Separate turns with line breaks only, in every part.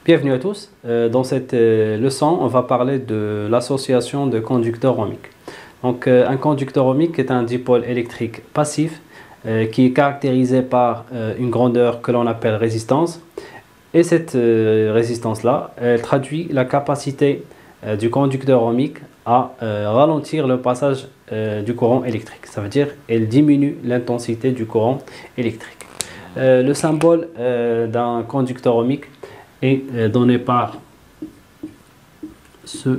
Bienvenue à tous. Dans cette leçon, on va parler de l'association de conducteurs ohmiques. Donc, un conducteur ohmique est un dipôle électrique passif qui est caractérisé par une grandeur que l'on appelle résistance. Et cette résistance-là, elle traduit la capacité du conducteur ohmique à ralentir le passage du courant électrique. Ça veut dire qu'elle diminue l'intensité du courant électrique. Le symbole d'un conducteur ohmique est donné par ce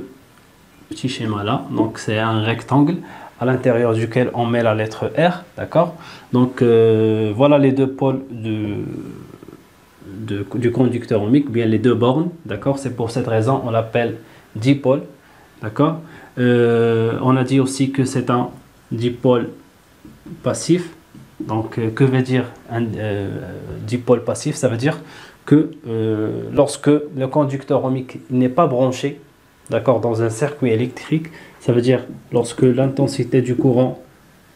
petit schéma là. Donc c'est un rectangle à l'intérieur duquel on met la lettre R, d'accord. Donc voilà les deux pôles du conducteur ohmique, bien les deux bornes, d'accord. C'est pour cette raison on l'appelle dipôle, d'accord. On a dit aussi que c'est un dipôle passif. Donc que veut dire un dipôle passif? Ça veut dire que lorsque le conducteur ohmique n'est pas branché, d'accord, dans un circuit électrique, ça veut dire lorsque l'intensité du courant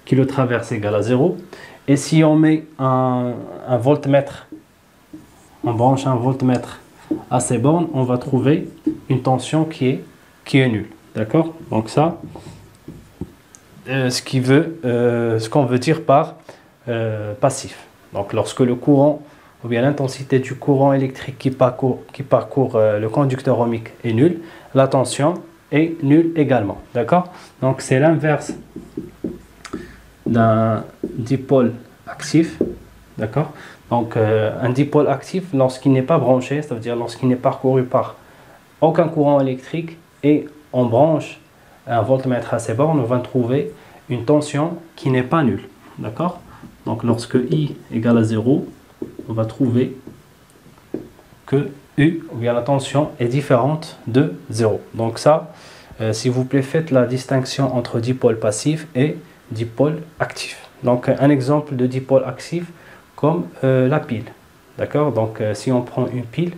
qui le traverse est égale à 0. Et si on met un voltmètre, on branche un voltmètre à ces bornes, on va trouver une tension qui est nulle, d'accord. Donc ça, ce qu'on veut dire par passif. Donc lorsque le courant ou bien l'intensité du courant électrique qui parcourt le conducteur ohmique est nulle, la tension est nulle également, d'accord. Donc c'est l'inverse d'un dipôle actif, d'accord. Donc un dipôle actif, lorsqu'il n'est pas branché, ça veut dire lorsqu'il n'est parcouru par aucun courant électrique et on branche un voltmètre à ces bornes, on va trouver une tension qui n'est pas nulle, d'accord. Donc lorsque I égale à 0, on va trouver que U, ou bien la tension, est différente de 0. Donc ça, s'il vous plaît, faites la distinction entre dipôle passif et dipôle actif. Donc un exemple de dipôle actif comme la pile, d'accord. Donc si on prend une pile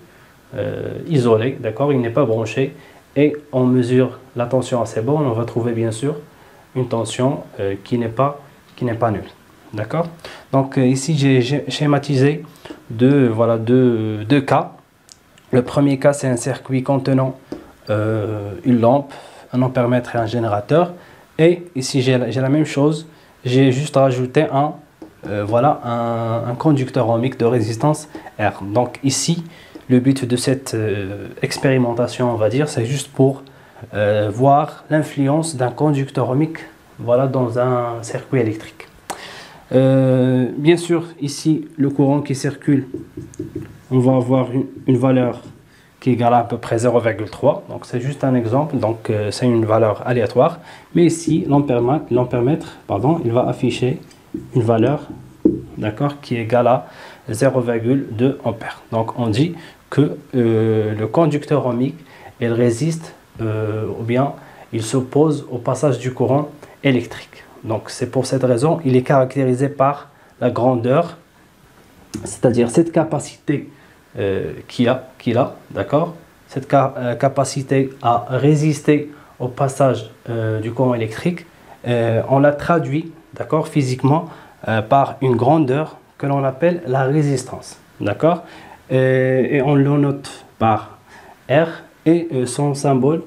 isolée, d'accord, il n'est pas branché, et on mesure la tension à ces bornes, on va trouver bien sûr une tension qui n'est pas nulle. D'accord. Donc ici j'ai schématisé deux cas. Le premier cas, c'est un circuit contenant une lampe, un ampèremètre et un générateur. Et ici j'ai la même chose. J'ai juste rajouté un conducteur ohmique de résistance R. Donc ici, le but de cette expérimentation, on va dire, c'est juste pour voir l'influence d'un conducteur ohmique, voilà, dans un circuit électrique. Bien sûr, ici, le courant qui circule, on va avoir une valeur qui est égale à peu près 0,3. Donc, c'est juste un exemple. Donc, c'est une valeur aléatoire. Mais ici, l'ampèremètre, il va afficher une valeur, d'accord, qui est égale à 0,2 ampères. Donc, on dit que le conducteur ohmique, il résiste ou bien il s'oppose au passage du courant électrique. Donc c'est pour cette raison il est caractérisé par la grandeur, c'est-à-dire cette capacité qu'il a, d'accord, cette capacité à résister au passage du courant électrique, on la traduit, d'accord, physiquement par une grandeur que l'on appelle la résistance, d'accord, et on le note par R, et son symbole,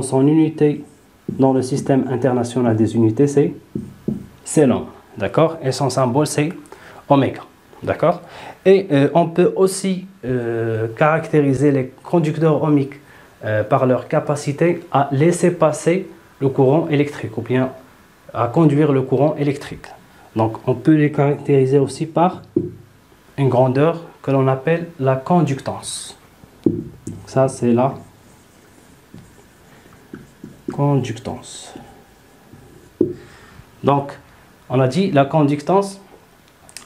son unité dans le système international des unités, c'est l'ohm, d'accord, et son symbole c'est oméga, d'accord. Et on peut aussi caractériser les conducteurs ohmiques par leur capacité à laisser passer le courant électrique ou bien à conduire le courant électrique. Donc on peut les caractériser aussi par une grandeur que l'on appelle la conductance. Ça c'est la conductance. Donc, on a dit la conductance,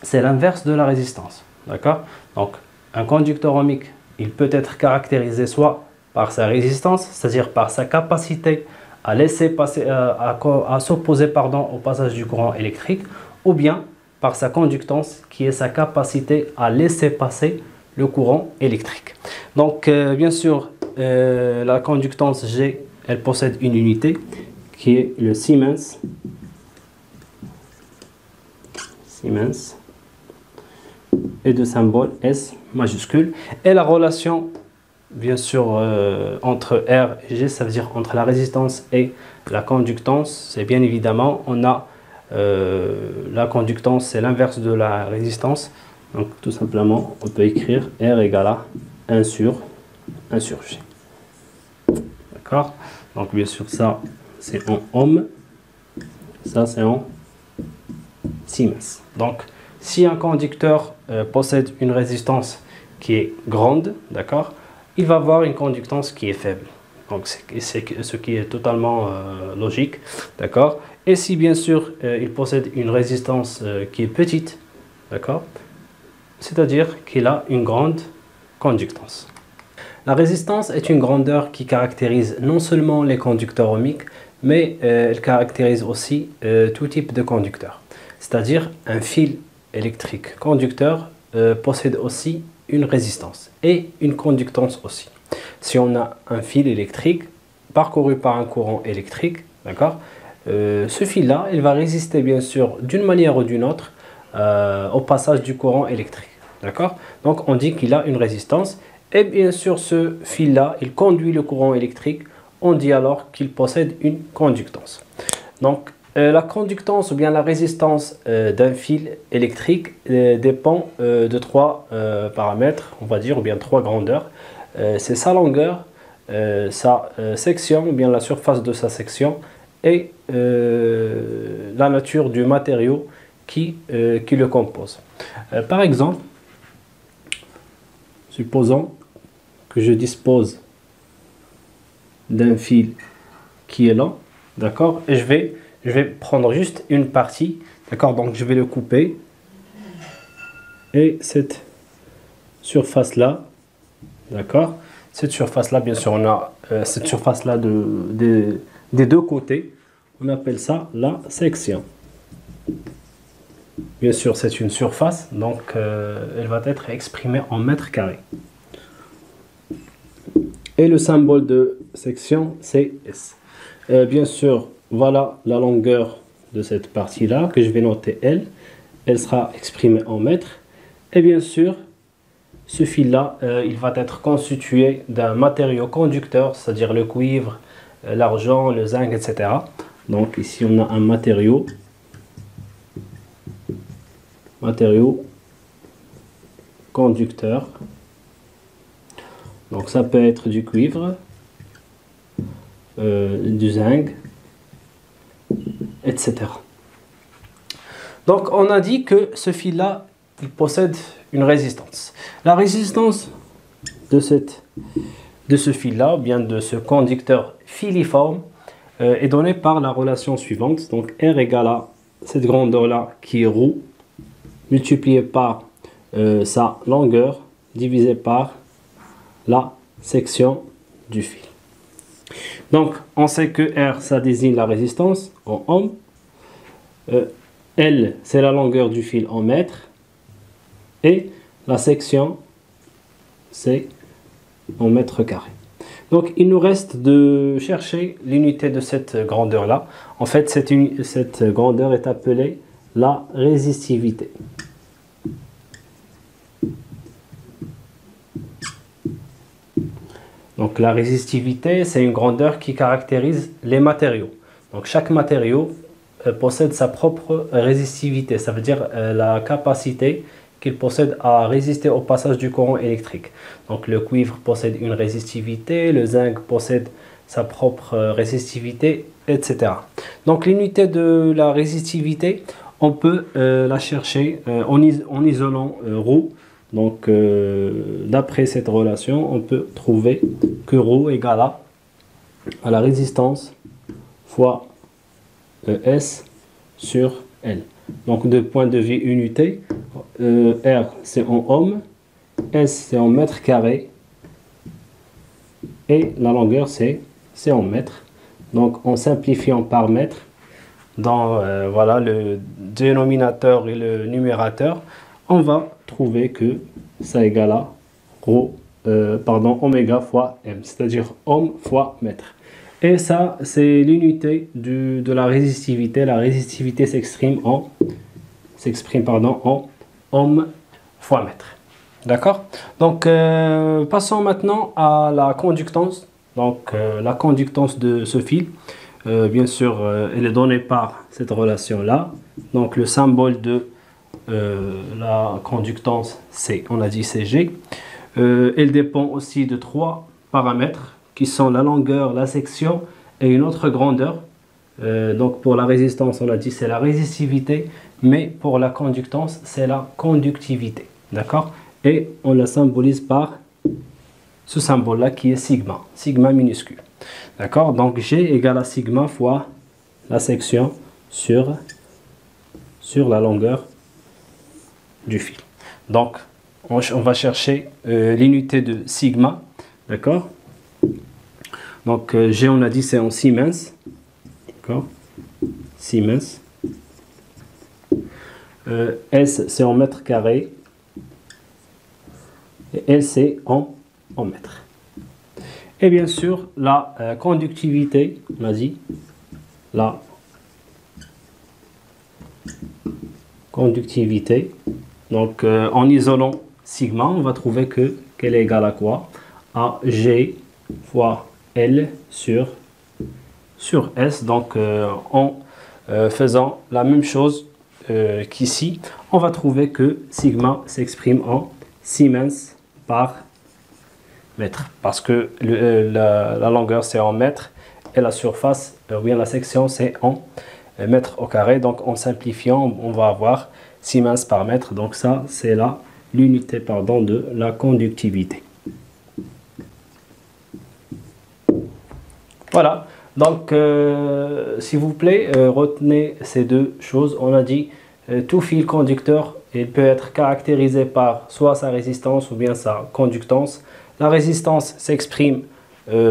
c'est l'inverse de la résistance, d'accord. Donc, un conducteur ohmique, il peut être caractérisé soit par sa résistance, c'est-à-dire par sa capacité à laisser passer, à s'opposer, au passage du courant électrique, ou bien par sa conductance, qui est sa capacité à laisser passer le courant électrique. Donc, bien sûr, la conductance G, elle possède une unité qui est le Siemens. Et de symbole S majuscule. Et la relation bien sûr, entre R et G, ça veut dire entre la résistance et la conductance. C'est bien évidemment, on a la conductance, c'est l'inverse de la résistance. Donc tout simplement, on peut écrire R égale à 1 sur G. D'accord? Donc bien sûr, ça c'est en ohms, ça c'est en Siemens. Donc si un conducteur possède une résistance qui est grande, d'accord, il va avoir une conductance qui est faible. Donc c'est ce qui est totalement logique, d'accord. Et si bien sûr il possède une résistance qui est petite, d'accord, c'est-à-dire qu'il a une grande conductance. La résistance est une grandeur qui caractérise non seulement les conducteurs ohmiques, mais elle caractérise aussi tout type de conducteur. C'est-à-dire un fil électrique conducteur possède aussi une résistance et une conductance aussi. Si on a un fil électrique parcouru par un courant électrique, d'accord, ce fil-là, il va résister bien sûr d'une manière ou d'une autre au passage du courant électrique. D'accord? Donc on dit qu'il a une résistance et bien sûr ce fil-là, il conduit le courant électrique. On dit alors qu'il possède une conductance. Donc la conductance ou bien la résistance d'un fil électrique dépend de trois paramètres, on va dire, ou bien trois grandeurs. C'est sa longueur, sa section, ou bien la surface de sa section, et la nature du matériau qui le compose. Par exemple, supposons que je dispose d'un fil qui est là, d'accord, et je vais prendre juste une partie, d'accord, donc je vais le couper, et cette surface là, d'accord, cette surface là, bien sûr on a cette surface là des deux côtés, on appelle ça la section. Bien sûr c'est une surface, donc elle va être exprimée en mètres carrés. Et le symbole de section, c'est S. Bien sûr, voilà la longueur de cette partie-là, que je vais noter L. Elle sera exprimée en mètres. Et bien sûr, ce fil-là, il va être constitué d'un matériau conducteur, c'est-à-dire le cuivre, l'argent, le zinc, etc. Donc ici, on a un matériau conducteur. Donc ça peut être du cuivre, du zinc, etc. Donc on a dit que ce fil-là, il possède une résistance. La résistance de ce fil-là, ou bien de ce conducteur filiforme, est donnée par la relation suivante. Donc R égale à cette grandeur-là qui est ρ, multiplié par sa longueur, divisé par la section du fil. Donc on sait que R ça désigne la résistance en ohms, L c'est la longueur du fil en mètres et la section c'est en mètres carrés. Donc il nous reste de chercher l'unité de cette grandeur là. En fait cette grandeur est appelée la résistivité. Donc la résistivité, c'est une grandeur qui caractérise les matériaux. Donc chaque matériau possède sa propre résistivité, ça veut dire la capacité qu'il possède à résister au passage du courant électrique. Donc le cuivre possède une résistivité, le zinc possède sa propre résistivité, etc. Donc l'unité de la résistivité, on peut la chercher en isolant ρ. Donc, d'après cette relation, on peut trouver que ρ égale à la résistance fois S sur L. Donc, de point de vue unité, R c'est en ohms, S c'est en mètres carrés et la longueur c'est en mètres. Donc, en simplifiant par mètre, dans voilà, le dénominateur et le numérateur, on va trouver que ça égale à oméga fois m, c'est-à-dire ohm fois mètre. Et ça, c'est l'unité de la résistivité. La résistivité s'exprime en ohm fois mètre. D'accord? Donc, passons maintenant à la conductance. Donc, la conductance de ce fil, bien sûr, elle est donnée par cette relation-là. Donc, le symbole de la conductance, c'est, on a dit, c'est G. Elle dépend aussi de trois paramètres qui sont la longueur, la section et une autre grandeur. Donc, pour la résistance, on a dit, c'est la résistivité, mais pour la conductance, c'est la conductivité. D'accord? Et on la symbolise par ce symbole-là qui est sigma, sigma minuscule. D'accord? Donc G égale à sigma fois la section sur la longueur du fil. Donc on va chercher l'unité de sigma. D'accord? Donc G, on a dit, c'est en Siemens. D'accord? Siemens. S, c'est en mètres carrés. Et L, c'est en mètres. Et bien sûr, la conductivité, on a dit, la conductivité. Donc, en isolant sigma, on va trouver qu'elle est égale à quoi? À G fois L sur S. Donc, en faisant la même chose qu'ici, on va trouver que sigma s'exprime en Siemens par mètre, parce que la longueur c'est en mètres et la surface, ou bien la section, c'est en mètres au carré. Donc en simplifiant, on va avoir Siemens par mètre. Donc ça, c'est l'unité de la conductivité. Voilà. Donc s'il vous plaît, retenez ces deux choses. On a dit tout fil conducteur, il peut être caractérisé par soit sa résistance ou bien sa conductance. La résistance s'exprime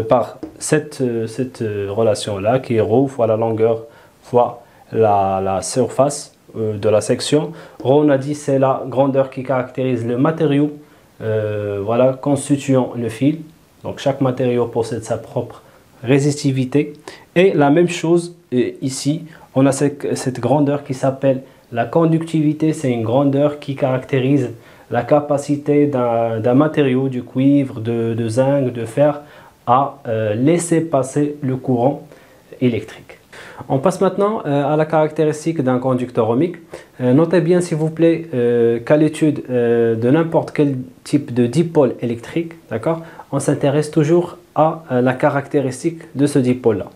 par cette relation-là, qui est ρ fois la longueur fois la surface de la section. ρ, on a dit, c'est la grandeur qui caractérise le matériau voilà, constituant le fil. Donc chaque matériau possède sa propre résistivité. Et la même chose ici, on a cette grandeur qui s'appelle la conductivité. C'est une grandeur qui caractérise la capacité d'un matériau, du cuivre, de zinc, de fer, à laisser passer le courant électrique. On passe maintenant à la caractéristique d'un conducteur ohmique. Notez bien, s'il vous plaît, qu'à l'étude de n'importe quel type de dipôle électrique, d'accord, on s'intéresse toujours à la caractéristique de ce dipôle-là.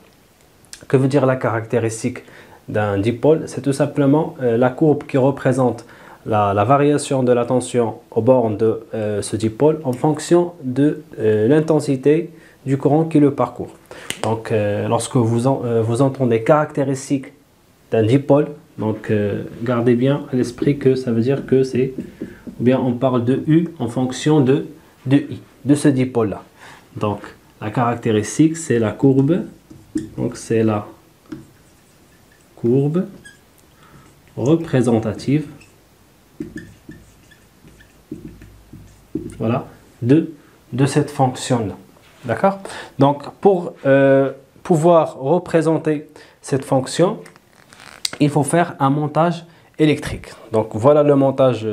Que veut dire la caractéristique d'un dipôle? C'est tout simplement la courbe qui représente la variation de la tension aux bornes de ce dipôle en fonction de l'intensité du courant qui le parcourt. Donc, lorsque vous entendez caractéristique d'un dipôle, donc gardez bien à l'esprit que ça veut dire que c'est, ou bien on parle de U en fonction de I, de ce dipôle-là. Donc, la caractéristique, c'est la courbe. Donc, c'est la courbe représentative, voilà, de cette fonction-là. D'accord? Donc, pour pouvoir représenter cette fonction, il faut faire un montage électrique. Donc, voilà le montage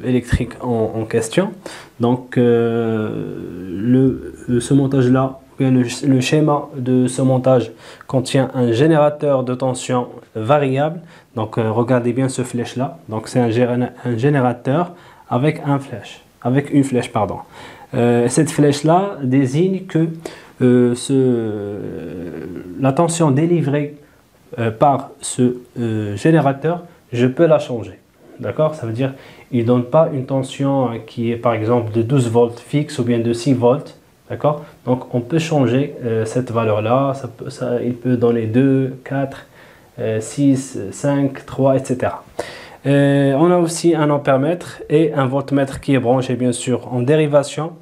électrique en question. Donc, ce montage-là, le schéma de ce montage contient un générateur de tension variable. Donc, regardez bien ce flèche-là. Donc, c'est un générateur avec une flèche, pardon. Cette flèche-là désigne que la tension délivrée par ce générateur, je peux la changer. D'accord? Ça veut dire qu'il ne donne pas une tension qui est par exemple de 12 volts fixe ou bien de 6 volts. D'accord? Donc on peut changer cette valeur-là. Il peut donner 2, 4, 6, 5, 3, etc. On a aussi un ampèremètre et un voltmètre qui est branché bien sûr en dérivation,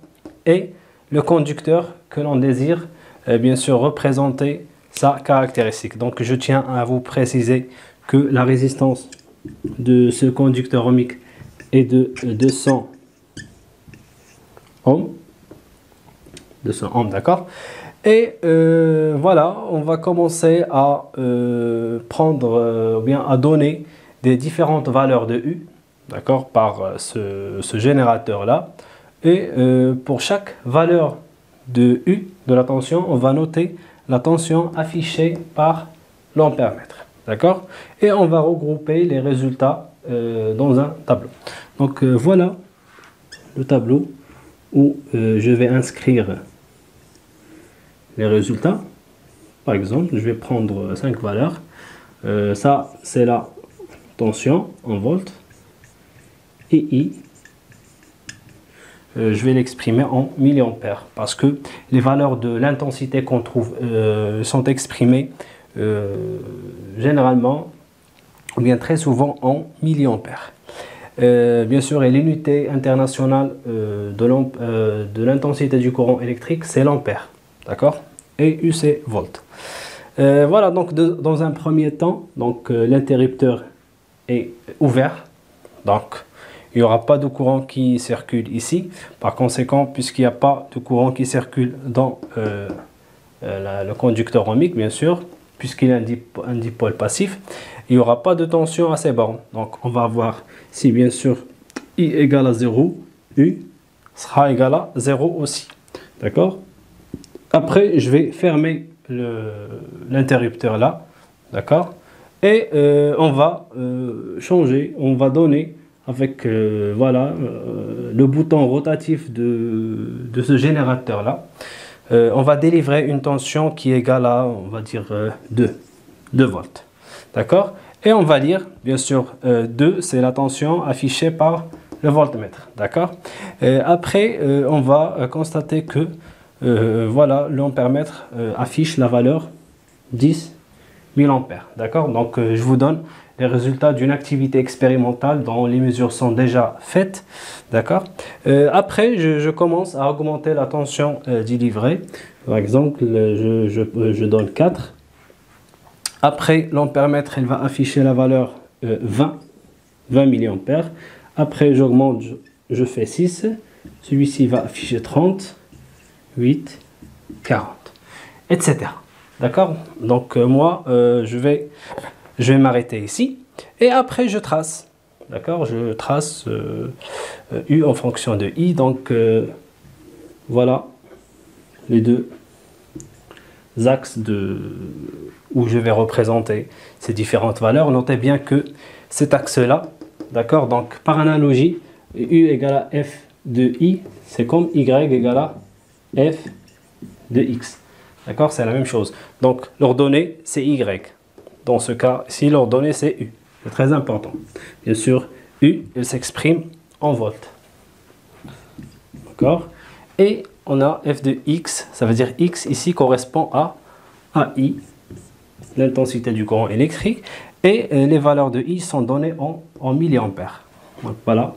et le conducteur que l'on désire bien sûr représenter sa caractéristique. Donc je tiens à vous préciser que la résistance de ce conducteur ohmique est de 200 ohms. 200 ohms, d'accord? Et voilà, on va commencer à prendre, ou bien à donner des différentes valeurs de U. d'accord, par ce générateur-là. Et pour chaque valeur de U de la tension, on va noter la tension affichée par l'ampère-mètre. D'accord? Et on va regrouper les résultats dans un tableau. Donc voilà le tableau où je vais inscrire les résultats. Par exemple, je vais prendre 5 valeurs. Ça, c'est la tension en volts. Et I, je vais l'exprimer en milliampères parce que les valeurs de l'intensité qu'on trouve sont exprimées généralement ou bien très souvent en milliampères. Bien sûr, et l'unité internationale de l'intensité du courant électrique, c'est l'ampère, d'accord? Et U, c'est volt. Voilà, donc dans un premier temps, donc l'interrupteur est ouvert, donc il n'y aura pas de courant qui circule ici. Par conséquent, puisqu'il n'y a pas de courant qui circule dans le conducteur ohmique, bien sûr, puisqu'il est un dipôle passif, il n'y aura pas de tension à ces bornes. Donc on va avoir, si bien sûr I égale à 0, U sera égal à 0 aussi. D'accord? Après, je vais fermer l'interrupteur là. D'accord? Et on va changer, on va donner avec voilà, le bouton rotatif de ce générateur là. On va délivrer une tension qui est égale à, on va dire, 2 volts. D'accord? Et on va lire, bien sûr, 2, c'est la tension affichée par le voltmètre. D'accord? Après, on va constater que voilà, l'ampère-mètre affiche la valeur 10 000 ampères. D'accord? Donc, je vous donne les résultats d'une activité expérimentale dont les mesures sont déjà faites. D'accord? Après, je commence à augmenter la tension délivrée. Par exemple, je donne 4. Après, l'ampère-mètre, elle va afficher la valeur 20 mA. Après, j'augmente, je fais 6. Celui-ci va afficher 30, 8, 40, etc. D'accord? Donc, moi, je vais m'arrêter ici. Et après, je trace. D'accord? Je trace U en fonction de I. Donc, voilà les deux axes où je vais représenter ces différentes valeurs. Notez bien que cet axe-là, d'accord, donc par analogie, U égale à F de I, c'est comme Y égale à F de X. D'accord, c'est la même chose. Donc, l'ordonnée, c'est Y. Dans ce cas, ici, l'ordonnée, c'est U. C'est très important. Bien sûr, U, il s'exprime en volts. D'accord? Et on a F de X, ça veut dire X ici correspond à AI, l'intensité du courant électrique. Et les valeurs de I sont données en milliampères. Donc voilà,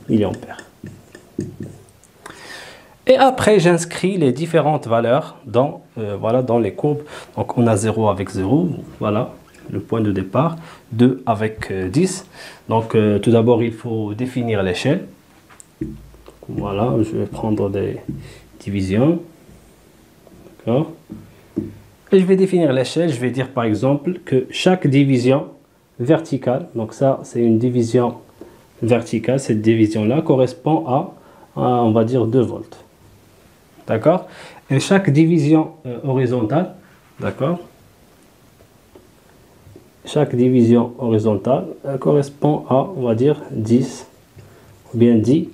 milliampères. Et après, j'inscris les différentes valeurs voilà, dans les courbes. Donc, on a 0 avec 0, voilà, le point de départ. 2 avec 10. Donc, tout d'abord, il faut définir l'échelle. Voilà, je vais prendre des divisions. D'accord. Et je vais définir l'échelle. Je vais dire, par exemple, que chaque division verticale, donc ça, c'est une division verticale, cette division-là correspond à, on va dire, 2 volts. D'accord? Et chaque division horizontale, d'accord? Chaque division horizontale correspond à, on va dire, 10 ou bien 10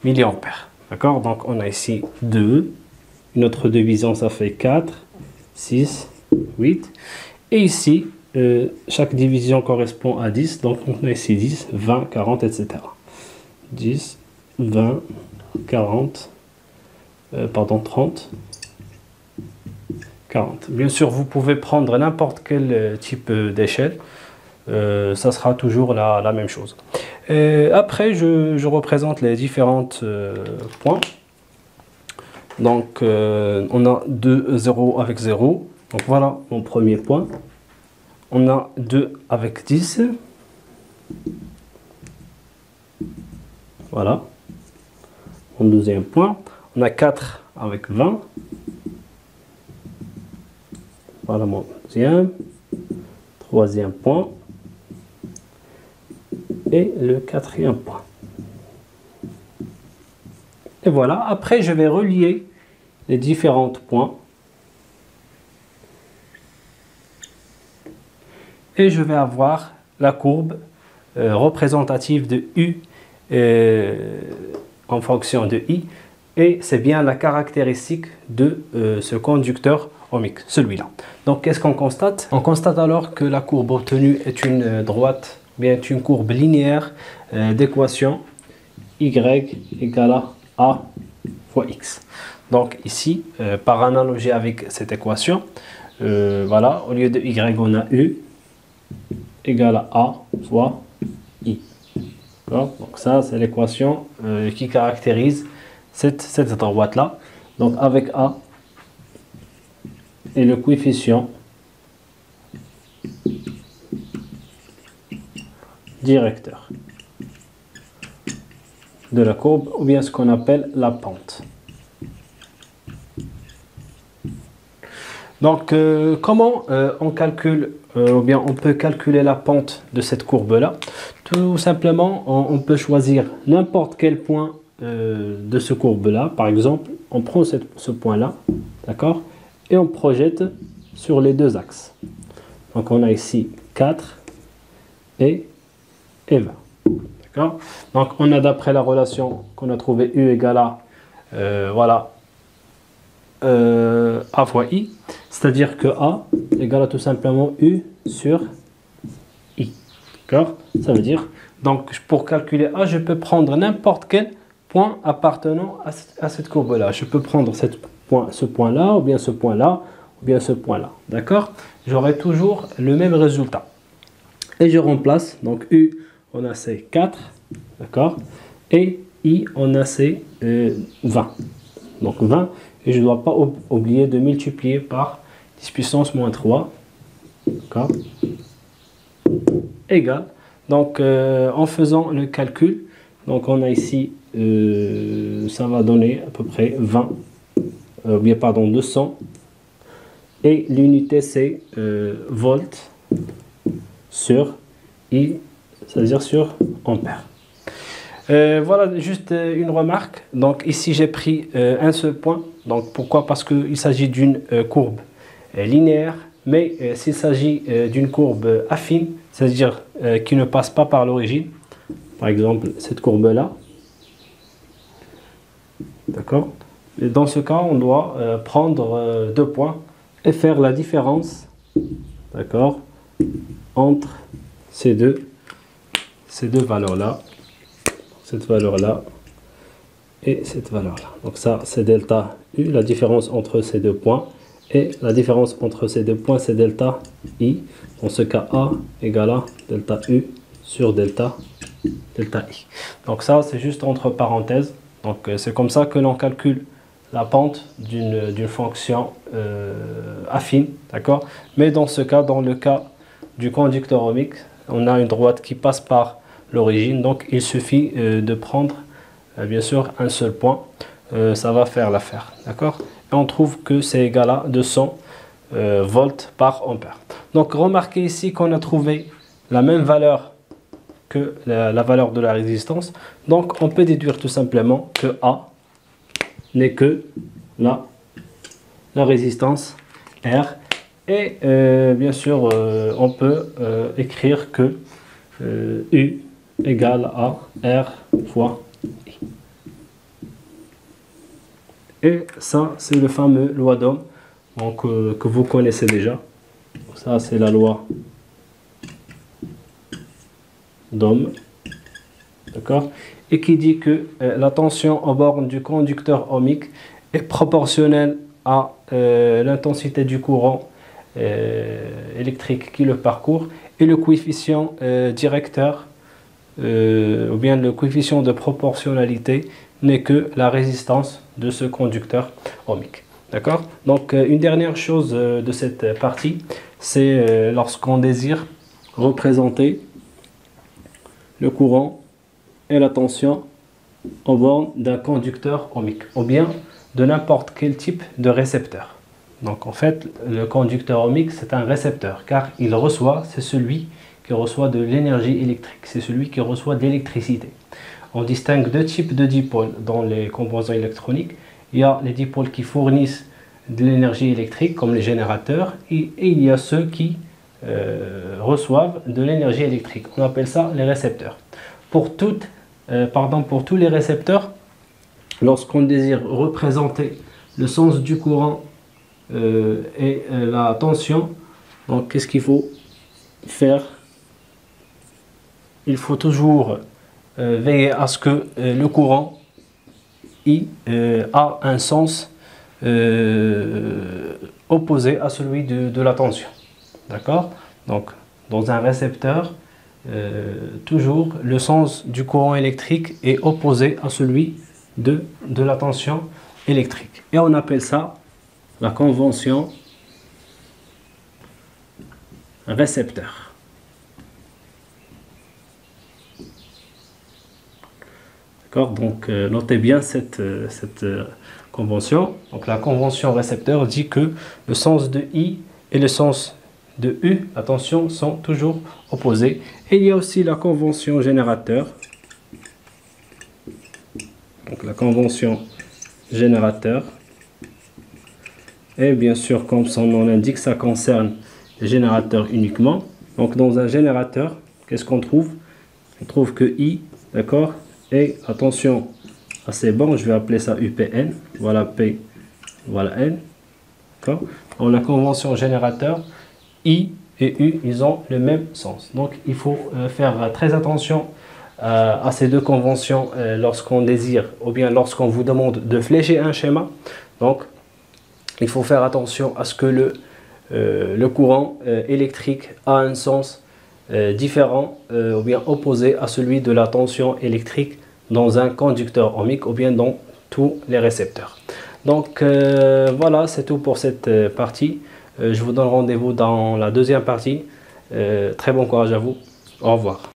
milliampères. D'accord? Donc, on a ici 2. Une autre division, ça fait 4, 6, 8. Et ici, chaque division correspond à 10. Donc, on a ici 10, 20, 40, etc. 10, 20, 40, pardon, 30, 40. Bien sûr, vous pouvez prendre n'importe quel type d'échelle. Ça sera toujours la même chose. Après, je représente les différents points. Donc, on a 2, 0 avec 0. Donc, voilà mon premier point. On a 2 avec 10. Voilà. Mon deuxième point. On a 4 avec 20. Voilà mon deuxième. Troisième point.
et le quatrième point. Et voilà, après je vais relier les différents points et je vais avoir la courbe représentative de U en fonction de I, et c'est bien la caractéristique de ce conducteur ohmique, celui-là. Donc qu'est-ce qu'on constate? On constate alors que la courbe obtenue est une droite, bien une courbe linéaire d'équation y égale à A fois X. Donc ici, par analogie avec cette équation, voilà, au lieu de Y, on a U égale à A fois I. Donc ça, c'est l'équation qui caractérise cette droite-là. Donc avec A et le coefficient directeur de la courbe, ou bien ce qu'on appelle la pente. Donc comment on calcule, ou bien on peut calculer la pente de cette courbe-là? Tout simplement, on peut choisir n'importe quel point de ce courbe-là. Par exemple, on prend ce point-là, d'accord, et on projette sur les deux axes. Donc on a ici 4 et 20. D'accord. Donc on a, d'après la relation qu'on a trouvée, U égale à voilà, A fois I, c'est-à-dire que A égale à tout simplement U sur I. D'accord. Ça veut dire, donc pour calculer A, je peux prendre n'importe quel point appartenant à cette courbe-là. Je peux prendre ce point-là, ou bien ce point-là, ou bien ce point-là. D'accord. J'aurai toujours le même résultat. Et je remplace, donc U, on a ces 4, d'accord, et I, on a ces 20. Donc 20, et je ne dois pas oublier de multiplier par 10 puissance moins 3, d'accord, égal. Donc en faisant le calcul, donc on a ici, ça va donner à peu près 20, bien pardon, 200, et l'unité c'est volts sur I, c'est-à-dire sur ampère. Voilà juste une remarque. Donc ici j'ai pris un seul point. Donc pourquoi? Parce qu'il s'agit d'une courbe linéaire, mais s'il s'agit d'une courbe affine, c'est-à-dire qui ne passe pas par l'origine, par exemple cette courbe-là, d'accord. Dans ce cas, on doit prendre deux points et faire la différence, d'accord, entre ces deux valeurs-là, cette valeur-là et cette valeur-là. Donc ça, c'est delta U, la différence entre ces deux points, et la différence entre ces deux points, c'est delta I. Dans ce cas, A égale à delta U sur delta I. Donc ça, c'est juste entre parenthèses. Donc c'est comme ça que l'on calcule la pente d'une fonction affine, d'accord. Mais dans ce cas, dans le cas du conducteur ohmique, on a une droite qui passe par l'origine, donc il suffit de prendre bien sûr un seul point, ça va faire l'affaire, d'accord. Et on trouve que c'est égal à 200 volts par ampère. Donc remarquez ici qu'on a trouvé la même valeur que la valeur de la résistance, donc on peut déduire tout simplement que A n'est que la résistance R, et bien sûr on peut écrire que U égale à R fois I. Et ça, c'est le fameux loi d'Ohm, donc que vous connaissez déjà. Ça, c'est la loi d'Ohm, d'accord, et qui dit que la tension aux bornes du conducteur ohmique est proportionnelle à l'intensité du courant électrique qui le parcourt, et le coefficient directeur ou bien le coefficient de proportionnalité n'est que la résistance de ce conducteur ohmique. D'accord. Donc une dernière chose de cette partie, c'est lorsqu'on désire représenter le courant et la tension aux bornes d'un conducteur ohmique, ou bien de n'importe quel type de récepteur. Donc en fait, le conducteur ohmique, c'est un récepteur, car il reçoit, c'est celui
qui reçoit de l'énergie électrique. C'est celui qui reçoit de l'électricité. On distingue deux types de dipôles dans les composants électroniques. Il y a les dipôles qui fournissent de l'énergie électrique, comme les générateurs, et il y a ceux qui reçoivent de l'énergie électrique. On appelle ça les récepteurs. Pour tous les récepteurs, lorsqu'on désire représenter le sens du courant et la tension, donc qu'est-ce qu'il faut faire? Il faut toujours veiller à ce que le courant a un sens opposé à celui de la tension. D'accord? Donc, dans un récepteur, toujours le sens du courant électrique est opposé à celui de la tension électrique. Et on appelle ça la convention récepteur. D'accord? Donc, notez bien cette convention. Donc, la convention récepteur dit que le sens de I et le sens de U, attention, sont toujours opposés. Et il y a aussi la convention générateur. Donc la convention générateur. Et bien sûr, comme son nom l'indique, ça concerne les générateurs uniquement. Donc dans un générateur, qu'est-ce qu'on trouve? On trouve que I, d'accord? Et attention à ces bancs, je vais appeler ça UPN. Voilà P, voilà N. D'accord? Dans la convention générateur, I et U, ils ont le même sens. Donc, il faut faire très attention à ces deux conventions lorsqu'on désire, ou bien lorsqu'on vous demande de flécher un schéma. Donc, il faut faire attention à ce que le courant électrique a un sens différent ou bien opposé à celui de la tension électrique dans un conducteur ohmique ou bien dans tous les récepteurs. Donc, voilà, c'est tout pour cette partie. Je vous donne rendez-vous dans la deuxième partie. Très bon courage à vous. Au revoir.